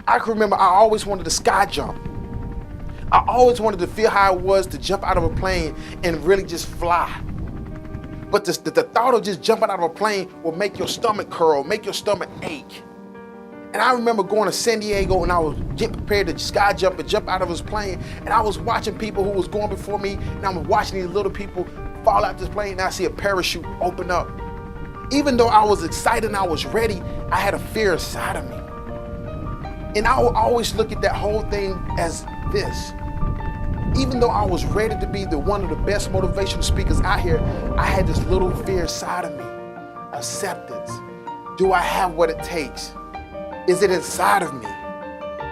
I can remember I always wanted to sky jump. I always wanted to feel how it was to jump out of a plane and really just fly. But the thought of just jumping out of a plane will make your stomach curl, make your stomach ache. And I remember going to San Diego and I was getting prepared to sky jump and jump out of this plane. And I was watching people who was going before me, and I was watching these little people fall out this plane, and I see a parachute open up. Even though I was excited and I was ready, I had a fear inside of me. And I would always look at that whole thing as this. Even though I was ready to be one of the best motivational speakers out here, I had this little fear inside of me. Acceptance. Do I have what it takes? Is it inside of me?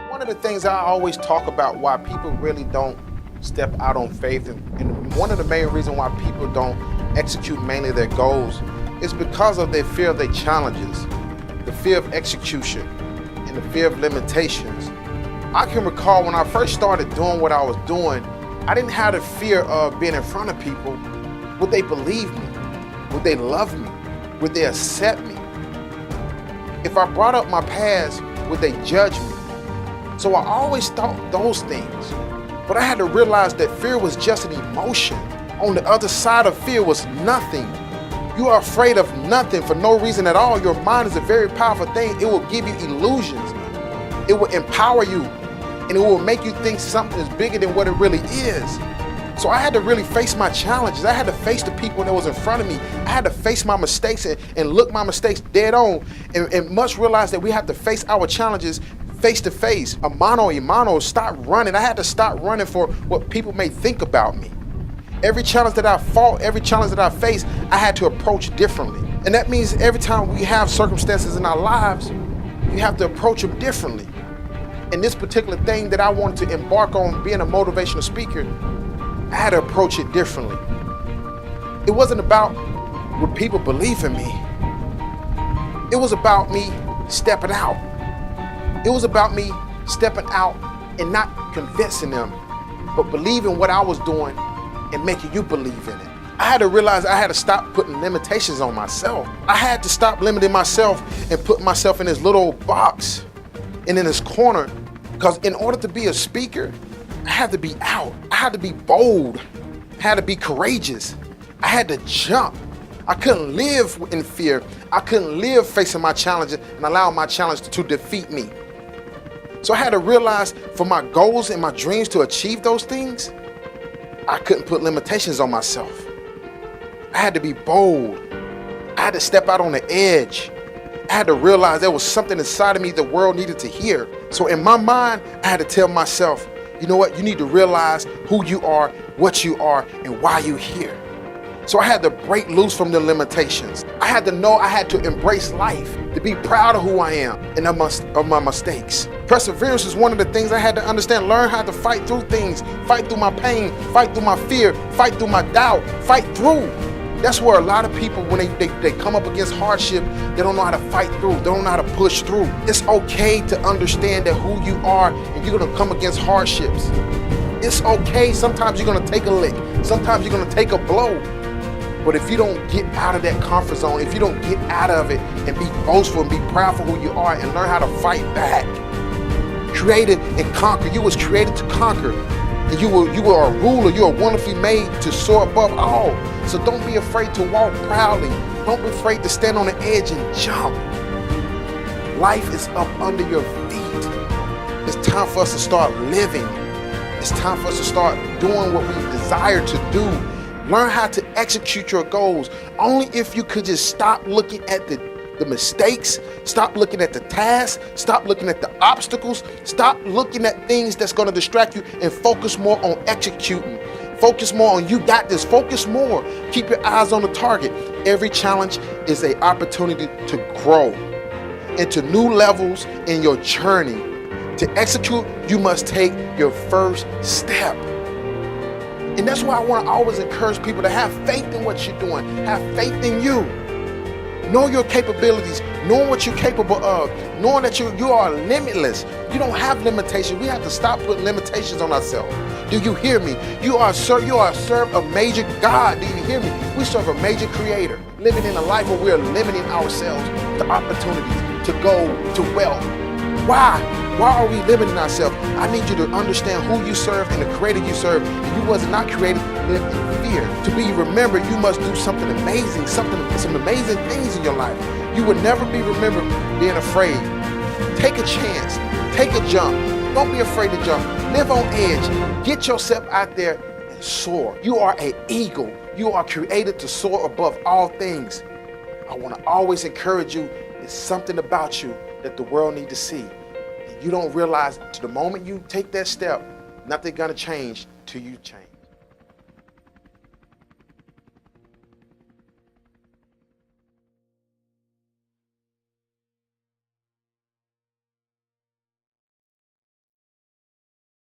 One of the things I always talk about why people really don't step out on faith, and one of the main reasons why people don't execute mainly their goals is because of their fear of their challenges, the fear of execution, and the fear of limitations. I can recall when I first started doing what I was doing, I didn't have the fear of being in front of people. Would they believe me? Would they love me? Would they accept me? If I brought up my past, would they judge me? So I always thought those things. But I had to realize that fear was just an emotion. On the other side of fear was nothing. You are afraid of nothing for no reason at all. Your mind is a very powerful thing. It will give you illusions. It will empower you, and it will make you think something is bigger than what it really is. So I had to really face my challenges. I had to face the people that was in front of me. I had to face my mistakes and look my mistakes dead on, and must realize that we have to face our challenges face to face. A mano a mano, stop running. I had to stop running for what people may think about me. Every challenge that I fought, every challenge that I faced, I had to approach differently. And that means every time we have circumstances in our lives, we have to approach them differently. And this particular thing that I wanted to embark on, being a motivational speaker, I had to approach it differently. It wasn't about would people believe in me. It was about me stepping out. It was about me stepping out and not convincing them, but believing what I was doing and making you believe in it. I had to realize I had to stop putting limitations on myself. I had to stop limiting myself and put myself in this little box and in this corner, because in order to be a speaker, I had to be out. I had to be bold. I had to be courageous. I had to jump. I couldn't live in fear. I couldn't live facing my challenges and allow my challenge to defeat me. So I had to realize for my goals and my dreams to achieve those things, I couldn't put limitations on myself. I had to be bold. I had to step out on the edge. I had to realize there was something inside of me the world needed to hear. So in my mind, I had to tell myself, you know what? You need to realize who you are, what you are, and why you're here. So I had to break loose from the limitations. I had to know I had to embrace life, to be proud of who I am and of my mistakes. Perseverance is one of the things I had to understand, learn how to fight through things, fight through my pain, fight through my fear, fight through my doubt, fight through. That's where a lot of people, when they come up against hardship, they don't know how to fight through, they don't know how to push through. It's okay to understand that who you are and you're gonna come against hardships. It's okay, sometimes you're gonna take a lick, sometimes you're gonna take a blow. But if you don't get out of that comfort zone, if you don't get out of it and be boastful and be proud for who you are and learn how to fight back, created and conquer. You was created to conquer. And you were a ruler. You are wonderfully made to soar above all. So don't be afraid to walk proudly. Don't be afraid to stand on the edge and jump. Life is up under your feet. It's time for us to start living. It's time for us to start doing what we desire to do. Learn how to execute your goals. Only if you could just stop looking at the mistakes, stop looking at the tasks, stop looking at the obstacles, stop looking at things that's going to distract you and focus more on executing. Focus more on you got this. Focus more. Keep your eyes on the target. Every challenge is an opportunity to grow into new levels in your journey. To execute, you must take your first step. And that's why I want to always encourage people to have faith in what you're doing. Have faith in you. Know your capabilities, knowing what you're capable of, knowing that you are limitless. You don't have limitations. We have to stop putting limitations on ourselves. Do you hear me? You are serve a major God. Do you hear me? We serve a major creator, living in a life where we're limiting ourselves to opportunities, to go to wealth. Why? Why are we limiting ourselves? I need you to understand who you serve and the creator you serve. And you was not created to live in fear. To be remembered, you must do something amazing, some amazing things in your life. You will never be remembered being afraid. Take a chance. Take a jump. Don't be afraid to jump. Live on edge. Get yourself out there and soar. You are an eagle. You are created to soar above all things. I want to always encourage you. There's something about you that the world needs to see. And you don't realize to the moment you take that step, nothing's going to change till you change.